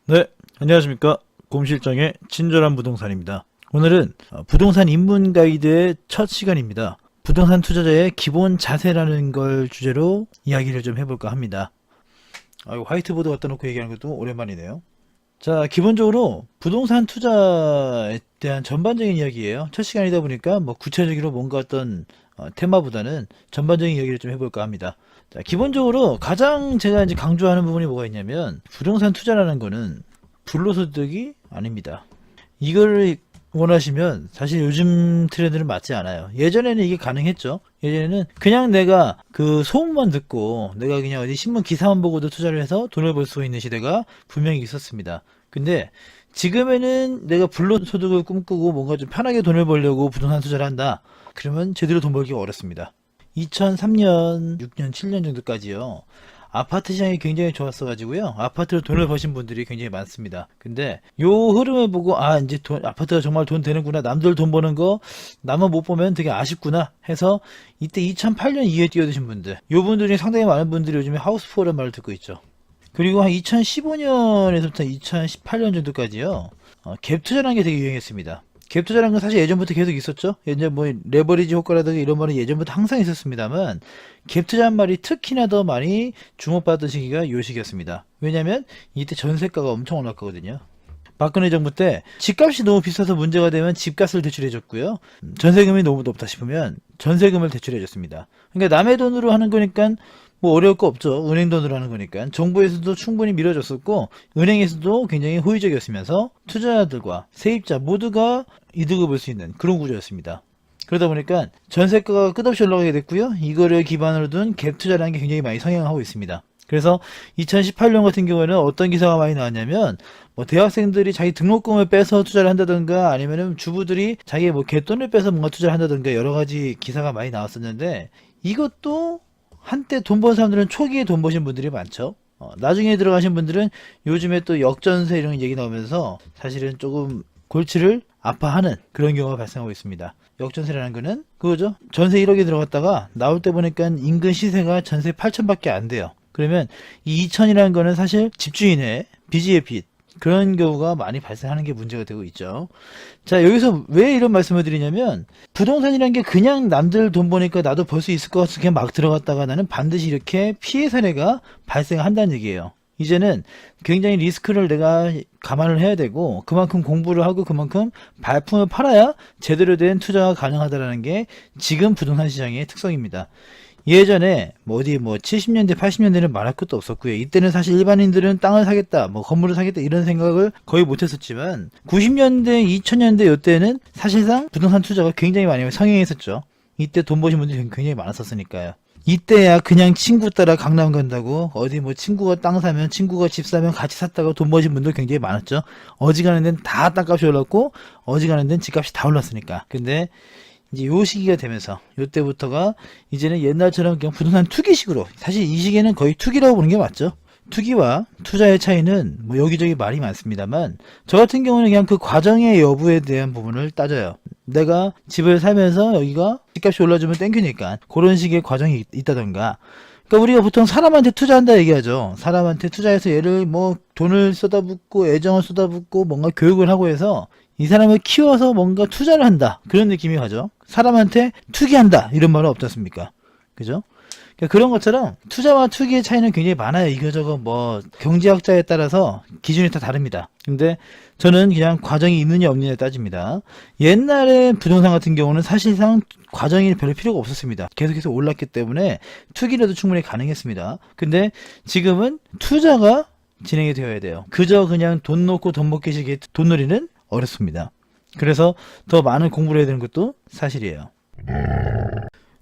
네, 안녕하십니까. 곰실장의 친절한 부동산입니다. 오늘은 부동산 입문 가이드의 첫 시간입니다. 부동산 투자자의 기본 자세라는 걸 주제로 이야기를 좀 해볼까 합니다. 이거 화이트보드 갖다 놓고 얘기하는 것도 오랜만이네요. 자, 기본적으로 부동산 투자에 대한 전반적인 이야기예요. 첫 시간이다 보니까 뭐 구체적으로 뭔가 어떤 테마보다는 전반적인 이야기를 좀 해볼까 합니다. 자, 기본적으로 가장 제가 이제 강조하는 부분이 뭐가 있냐면 부동산 투자라는 거는 불로소득이 아닙니다. 이거를 원하시면 사실 요즘 트렌드는 맞지 않아요. 예전에는 이게 가능했죠. 예전에는 그냥 내가 그 소문만 듣고 내가 그냥 어디 신문 기사만 보고도 투자를 해서 돈을 벌 수 있는 시대가 분명히 있었습니다. 근데 지금에는 내가 불로소득을 꿈꾸고 뭔가 좀 편하게 돈을 벌려고 부동산 투자를 한다. 그러면 제대로 돈 벌기가 어렵습니다. 2003년, 6년, 7년 정도까지요. 아파트 시장이 굉장히 좋았어가지고요. 아파트로 돈을 버신 분들이 굉장히 많습니다. 근데 요 흐름을 보고 이제 아파트가 정말 돈 되는구나. 남들 돈 버는 거 나만 못 보면 되게 아쉽구나 해서 이때 2008년 이후에 뛰어드신 분들, 요 분들이 상당히 많은 분들이 요즘에 하우스푸어라는 말을 듣고 있죠. 그리고 한 2015년에서부터 2018년 정도까지요. 갭 투자라는 게 되게 유행했습니다. 갭 투자라는 건 사실 예전부터 계속 있었죠. 예전 뭐 레버리지 효과라든가 이런 말은 예전부터 항상 있었습니다만 갭 투자한 말이 특히나 더 많이 주목받았던 시기가 요 시기였습니다. 왜냐면 이때 전세가가 엄청 올랐거든요. 박근혜 정부 때 집값이 너무 비싸서 문제가 되면 집값을 대출해줬고요. 전세금이 너무 높다 싶으면 전세금을 대출해줬습니다. 그러니까 남의 돈으로 하는 거니까 뭐 어려울 거 없죠. 은행 돈으로 하는 거니까. 정부에서도 충분히 밀어줬었고 은행에서도 굉장히 호의적이었으면서 투자자들과 세입자 모두가 이득을 볼 수 있는 그런 구조였습니다. 그러다 보니까 전세가가 끝없이 올라가게 됐고요. 이거를 기반으로 둔 갭 투자라는 게 굉장히 많이 성행하고 있습니다. 그래서 2018년 같은 경우에는 어떤 기사가 많이 나왔냐면 뭐 대학생들이 자기 등록금을 빼서 투자를 한다든가 아니면은 주부들이 자기 뭐 갯돈을 빼서 뭔가 투자를 한다든가 여러 가지 기사가 많이 나왔었는데 이것도 한때 돈 번 사람들은 초기에 돈 버신 분들이 많죠. 나중에 들어가신 분들은 요즘에 또 역전세 이런 얘기 나오면서 사실은 조금 골치를 아파하는 그런 경우가 발생하고 있습니다. 역전세라는 거는 그거죠. 전세 1억에 들어갔다가 나올 때 보니까 인근 시세가 전세 8천밖에 안 돼요. 그러면 이 2천이라는 거는 사실 집주인의 빚의 빚 그런 경우가 많이 발생하는 게 문제가 되고 있죠. 자, 여기서 왜 이런 말씀을 드리냐면 부동산이라는 게 그냥 남들 돈 버니까 나도 벌 수 있을 것 같아서 그냥 막 들어갔다가 나는 반드시 이렇게 피해 사례가 발생한다는 얘기예요. 이제는 굉장히 리스크를 내가 감안을 해야 되고 그만큼 공부를 하고 그만큼 발품을 팔아야 제대로 된 투자가 가능하다는 게 지금 부동산 시장의 특성입니다. 예전에 뭐 어디 뭐 70년대 80년대는 말할 것도 없었고요. 이때는 사실 일반인들은 땅을 사겠다 뭐 건물을 사겠다 이런 생각을 거의 못 했었지만 90년대 2000년대 이때는 사실상 부동산 투자가 굉장히 많이 성행했었죠. 이때 돈 버신 분들이 굉장히 많았었으니까요. 이때야 그냥 친구 따라 강남 간다고 어디 뭐 친구가 땅 사면 친구가 집 사면 같이 샀다고 돈 버신 분들 굉장히 많았죠. 어지간한 데는 다 땅값이 올랐고 어지간한 데는 집값이 다 올랐으니까. 근데 이제 요 시기가 되면서 요때부터가 이제는 옛날처럼 그냥 부동산 투기식으로 사실 이 시기에는 거의 투기라고 보는 게 맞죠. 투기와 투자의 차이는 뭐 여기저기 말이 많습니다만 저 같은 경우는 그냥 그 과정의 여부에 대한 부분을 따져요. 내가 집을 살면서 여기가 집값이 올라주면 땡큐니까 그런 식의 과정이 있다던가 그러니까 우리가 보통 사람한테 투자한다 얘기하죠. 사람한테 투자해서 얘를 뭐 돈을 쏟아붓고 애정을 쏟아붓고 뭔가 교육을 하고 해서 이 사람을 키워서 뭔가 투자를 한다. 그런 느낌이 가죠. 사람한테 투기한다. 이런 말은 없지 않습니까? 그죠? 그러니까 그런 것처럼 투자와 투기의 차이는 굉장히 많아요. 이거저거 뭐 경제학자에 따라서 기준이 다 다릅니다. 근데 저는 그냥 과정이 있느냐 없느냐에 따집니다. 옛날에 부동산 같은 경우는 사실상 과정이 별로 필요가 없었습니다. 계속해서 올랐기 때문에 투기라도 충분히 가능했습니다. 근데 지금은 투자가 진행이 되어야 돼요. 그저 그냥 돈 놓고 돈 먹기식의 돈놀이는 어렵습니다. 그래서 더 많은 공부를 해야 되는 것도 사실이에요.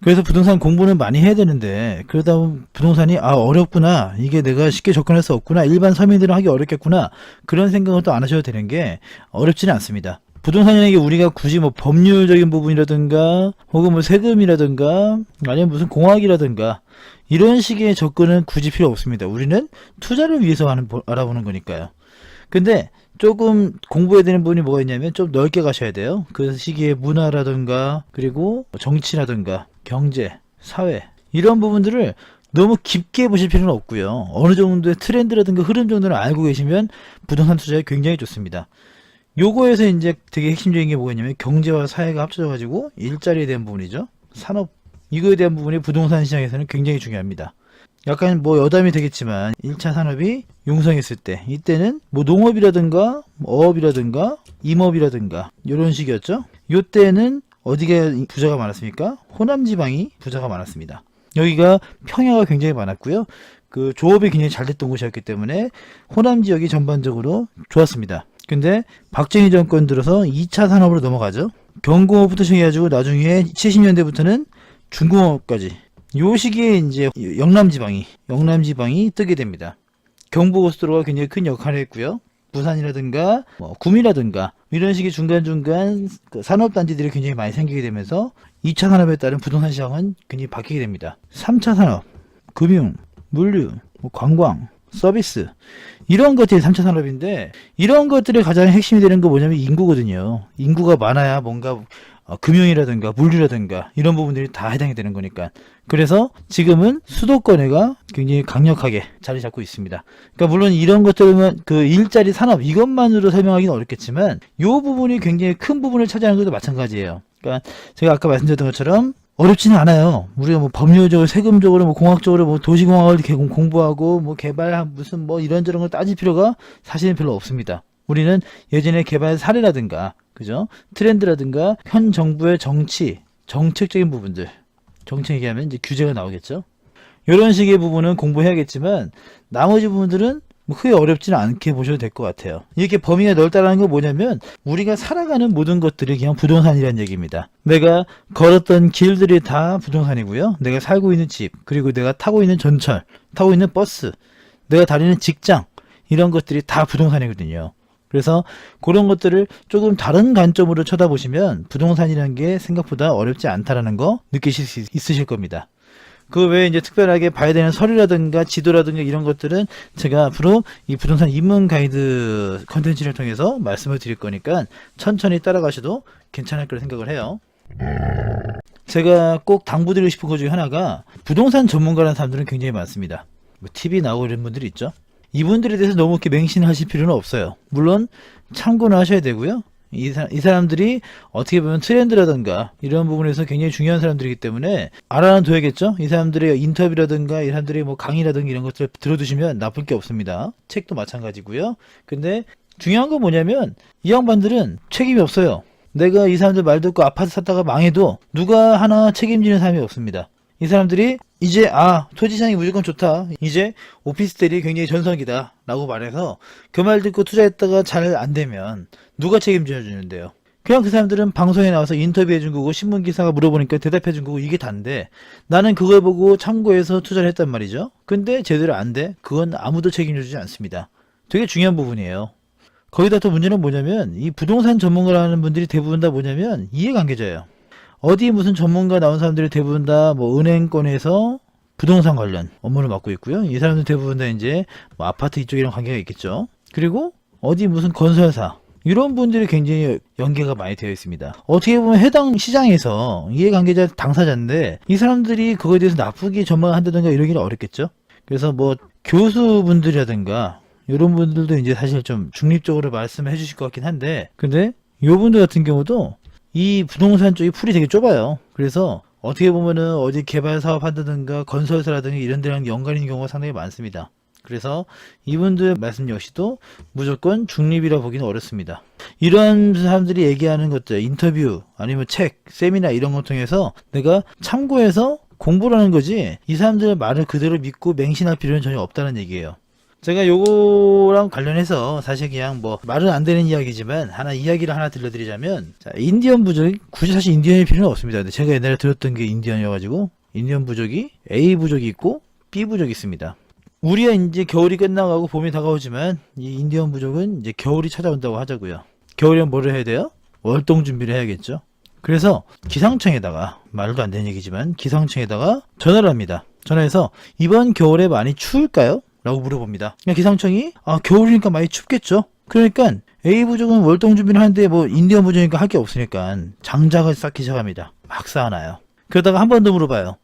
그래서 부동산 공부는 많이 해야 되는데 그러다 보면 부동산이 어렵구나 이게 내가 쉽게 접근할 수 없구나 일반 서민들은 하기 어렵겠구나 그런 생각은 또 안 하셔도 되는 게 어렵지는 않습니다. 부동산이라는 게 우리가 굳이 뭐 법률적인 부분이라든가 혹은 뭐 세금이라든가 아니면 무슨 공학이라든가 이런 식의 접근은 굳이 필요 없습니다. 우리는 투자를 위해서 알아보는 거니까요. 근데 조금 공부해야 되는 부분이 뭐가 있냐면 좀 넓게 가셔야 돼요. 그 시기에 문화라든가 그리고 정치라든가 경제, 사회 이런 부분들을 너무 깊게 보실 필요는 없고요. 어느 정도의 트렌드라든가 흐름 정도는 알고 계시면 부동산 투자에 굉장히 좋습니다. 요거에서 이제 되게 핵심적인 게 뭐가 있냐면 경제와 사회가 합쳐져가지고 일자리에 대한 부분이죠. 산업, 이거에 대한 부분이 부동산 시장에서는 굉장히 중요합니다. 약간 뭐 여담이 되겠지만 1차 산업이 융성했을 때, 이때는 뭐 농업이라든가 어업이라든가 임업이라든가 이런 식이었죠. 요때는 어디가 부자가 많았습니까? 호남 지방이 부자가 많았습니다. 여기가 평야가 굉장히 많았고요. 그 조업이 굉장히 잘 됐던 곳이었기 때문에 호남 지역이 전반적으로 좋았습니다. 근데 박정희 정권 들어서 2차 산업으로 넘어가죠. 경공업부터 시작해가지고 나중에 70년대부터는 중공업까지, 요 시기에 이제 영남지방이 뜨게 됩니다. 경부고속도로가 굉장히 큰 역할을 했고요. 부산이라든가 뭐 구미라든가 이런 식의 중간중간 그 산업단지들이 굉장히 많이 생기게 되면서 2차 산업에 따른 부동산 시장은 굉장히 바뀌게 됩니다. 3차 산업, 금융, 물류, 뭐 관광, 서비스, 이런 것들이 3차 산업인데, 이런 것들의 가장 핵심이 되는 거 뭐냐면 인구거든요. 인구가 많아야 뭔가 금융이라든가 물류라든가 이런 부분들이 다 해당이 되는 거니까. 그래서 지금은 수도권에가 굉장히 강력하게 자리 잡고 있습니다. 그러니까 물론 이런 것들은 그 일자리 산업 이것만으로 설명하기는 어렵겠지만 이 부분이 굉장히 큰 부분을 차지하는 것도 마찬가지예요. 그러니까 제가 아까 말씀드렸던 것처럼 어렵지는 않아요. 우리가 뭐 법률적으로, 세금적으로, 뭐 공학적으로, 뭐 도시공학을 공부하고, 뭐 개발, 무슨 뭐 이런저런 걸 따질 필요가 사실은 별로 없습니다. 우리는 예전에 개발 사례라든가, 그죠? 트렌드라든가, 현 정부의 정책적인 부분들. 정책 얘기하면 이제 규제가 나오겠죠? 이런 식의 부분은 공부해야겠지만, 나머지 부분들은 뭐 크게 어렵지는 않게 보셔도 될 것 같아요. 이렇게 범위가 넓다라는 건 뭐냐면 우리가 살아가는 모든 것들이 그냥 부동산이라는 얘기입니다. 내가 걸었던 길들이 다 부동산이고요. 내가 살고 있는 집, 그리고 내가 타고 있는 전철, 타고 있는 버스, 내가 다니는 직장, 이런 것들이 다 부동산이거든요. 그래서 그런 것들을 조금 다른 관점으로 쳐다보시면 부동산이라는 게 생각보다 어렵지 않다라는 거 느끼실 수 있으실 겁니다. 그 외에 이제 특별하게 봐야 되는 서류라든가 지도라든가 이런 것들은 제가 앞으로 이 부동산 입문 가이드 컨텐츠를 통해서 말씀을 드릴 거니까 천천히 따라가셔도 괜찮을 거라 생각을 해요. 제가 꼭 당부드리고 싶은 것 중에 하나가, 부동산 전문가라는 사람들은 굉장히 많습니다. 뭐 TV 나오고 이런 분들이 있죠. 이분들에 대해서 너무 이렇게 맹신하실 필요는 없어요. 물론 참고는 하셔야 되고요. 이 사람들이 어떻게 보면 트렌드라든가 이런 부분에서 굉장히 중요한 사람들이기 때문에 알아는 둬야겠죠. 이 사람들의 인터뷰라든가 이 사람들의 뭐 강의라든가 이런 것들 들어두시면 나쁠 게 없습니다. 책도 마찬가지고요. 근데 중요한 건 뭐냐면 이 양반들은 책임이 없어요. 내가 이 사람들 말 듣고 아파트 샀다가 망해도 누가 하나 책임지는 사람이 없습니다. 이 사람들이 이제 토지시장이 무조건 좋다, 이제 오피스텔이 굉장히 전성기다 라고 말해서 그 말 듣고 투자했다가 잘 안되면 누가 책임져 주는데요? 그냥 그 사람들은 방송에 나와서 인터뷰해 준 거고 신문기사가 물어보니까 대답해 준 거고 이게 다인데, 나는 그걸 보고 참고해서 투자를 했단 말이죠. 근데 제대로 안 돼? 그건 아무도 책임져 주지 않습니다. 되게 중요한 부분이에요. 거기다 또 문제는 뭐냐면 이 부동산 전문가라는 분들이 대부분 다 뭐냐면 이해관계자예요. 어디 무슨 전문가 나온 사람들이 대부분 다 뭐 은행권에서 부동산 관련 업무를 맡고 있고요. 이 사람들 대부분 다 이제 뭐 아파트 이쪽이랑 관계가 있겠죠. 그리고 어디 무슨 건설사, 이런 분들이 굉장히 연계가 많이 되어 있습니다. 어떻게 보면 해당 시장에서 이해관계자 당사자인데 이 사람들이 그거에 대해서 나쁘게 전망한다든가 이러기는 어렵겠죠. 그래서 뭐 교수분들이라든가 이런 분들도 이제 사실 좀 중립적으로 말씀해 주실 것 같긴 한데, 근데 요분들 같은 경우도 이 부동산 쪽이 풀이 되게 좁아요. 그래서 어떻게 보면은 어디 개발 사업 한다든가 건설사라든가 이런 데랑 연관 있는 경우가 상당히 많습니다. 그래서 이분들 말씀 역시도 무조건 중립이라 보기는 어렵습니다. 이런 사람들이 얘기하는 것들, 인터뷰 아니면 책, 세미나 이런 것 통해서 내가 참고해서 공부를 하는 거지, 이 사람들의 말을 그대로 믿고 맹신할 필요는 전혀 없다는 얘기예요. 제가 요거랑 관련해서 사실 그냥 뭐 말은 안 되는 이야기지만 이야기를 하나 들려드리자면, 자, 인디언 부족이 굳이 사실 인디언일 필요는 없습니다. 근데 제가 옛날에 들었던 게 인디언이어가지고, 인디언 부족이 A 부족이 있고 B 부족이 있습니다. 우리가 이제 겨울이 끝나가고 봄이 다가오지만 이 인디언 부족은 이제 겨울이 찾아온다고 하자고요. 겨울이면 뭐를 해야 돼요? 월동 준비를 해야겠죠. 그래서 기상청에다가, 말도 안 되는 얘기지만 기상청에다가 전화를 합니다. 전화해서 이번 겨울에 많이 추울까요? 라고 물어봅니다. 그냥 기상청이 겨울이니까 많이 춥겠죠. 그러니까 A 부족은 월동 준비를 하는데 뭐 인디언 부족이니까 할 게 없으니까 장작을 쌓기 시작합니다. 막 쌓아놔요. 그러다가 한 번 더 물어봐요.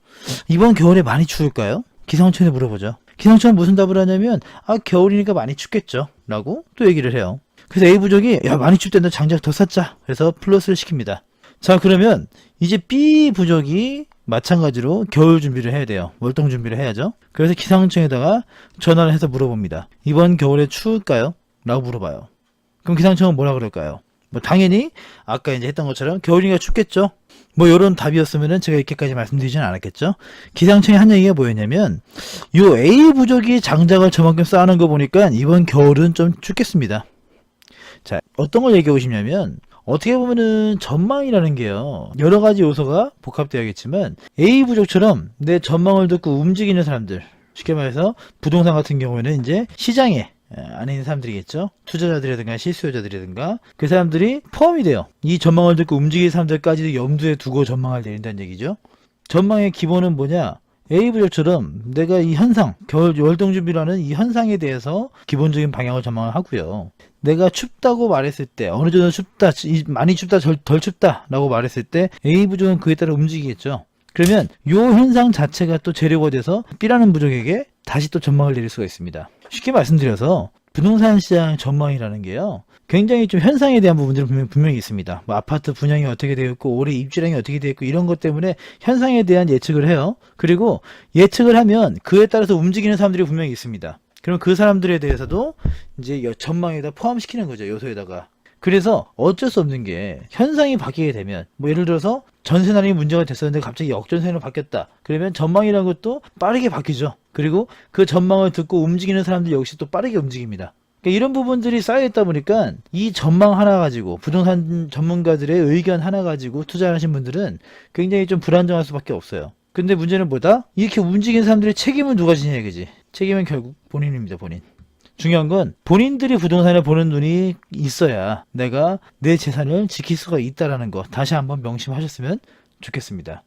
이번 겨울에 많이 추울까요? 기상청에 물어보죠. 기상청은 무슨 답을 하냐면 겨울이니까 많이 춥겠죠 라고 또 얘기를 해요. 그래서 A부족이 야 많이 춥대는데 장작 더 쌌자 그래서 플러스를 시킵니다. 자 그러면 이제 B부족이 마찬가지로 겨울 준비를 해야 돼요. 월동 준비를 해야죠. 그래서 기상청에다가 전화를 해서 물어봅니다. 이번 겨울에 추울까요? 라고 물어봐요. 그럼 기상청은 뭐라 그럴까요? 뭐 당연히 아까 이제 했던 것처럼 겨울이니까 춥겠죠. 뭐 이런 답이었으면은 제가 이렇게까지 말씀드리지는 않았겠죠. 기상청이 한 얘기가 뭐였냐면 요 A 부족이 장작을 저만큼 쌓아놓은 거 보니까 이번 겨울은 좀 춥겠습니다. 자 어떤 걸 얘기하고 싶냐면 어떻게 보면은 전망이라는 게요 여러 가지 요소가 복합되어야겠지만 A 부족처럼 내 전망을 듣고 움직이는 사람들, 쉽게 말해서 부동산 같은 경우에는 이제 시장에 안에 있는 사람들이겠죠. 투자자들이라든가 실수요자들이라든가 그 사람들이 포함이 돼요. 이 전망을 듣고 움직이는 사람들까지도 염두에 두고 전망을 내린다는 얘기죠. 전망의 기본은 뭐냐? A부족처럼 내가 이 현상, 겨울 월동준비라는 이 현상에 대해서 기본적인 방향을 전망을 하고요. 내가 춥다고 말했을 때 어느 정도 춥다, 많이 춥다, 덜 춥다 라고 말했을 때 A부족은 그에 따라 움직이겠죠. 그러면 이 현상 자체가 또 재료가 돼서 B라는 부족에게 다시 또 전망을 내릴 수가 있습니다. 쉽게 말씀드려서 부동산 시장 전망이라는 게요 굉장히 좀 현상에 대한 부분들은 분명히 있습니다. 뭐 아파트 분양이 어떻게 되어 있고 올해 입주량이 어떻게 되어 있고 이런 것 때문에 현상에 대한 예측을 해요. 그리고 예측을 하면 그에 따라서 움직이는 사람들이 분명히 있습니다. 그럼 그 사람들에 대해서도 이제 전망에다 포함시키는 거죠, 요소에다가. 그래서 어쩔 수 없는 게 현상이 바뀌게 되면 뭐 예를 들어서 전세난이 문제가 됐었는데 갑자기 역전세로 바뀌었다. 그러면 전망이라는 것도 빠르게 바뀌죠. 그리고 그 전망을 듣고 움직이는 사람들 역시 또 빠르게 움직입니다. 그러니까 이런 부분들이 쌓여있다 보니까 이 전망 하나 가지고 부동산 전문가들의 의견 하나 가지고 투자하신 분들은 굉장히 좀 불안정할 수밖에 없어요. 근데 문제는 뭐다? 이렇게 움직이는 사람들의 책임은 누가 지냐 이거지. 책임은 결국 본인입니다, 본인. 중요한 건 본인들이 부동산을 보는 눈이 있어야 내가 내 재산을 지킬 수가 있다는 거 다시 한번 명심하셨으면 좋겠습니다.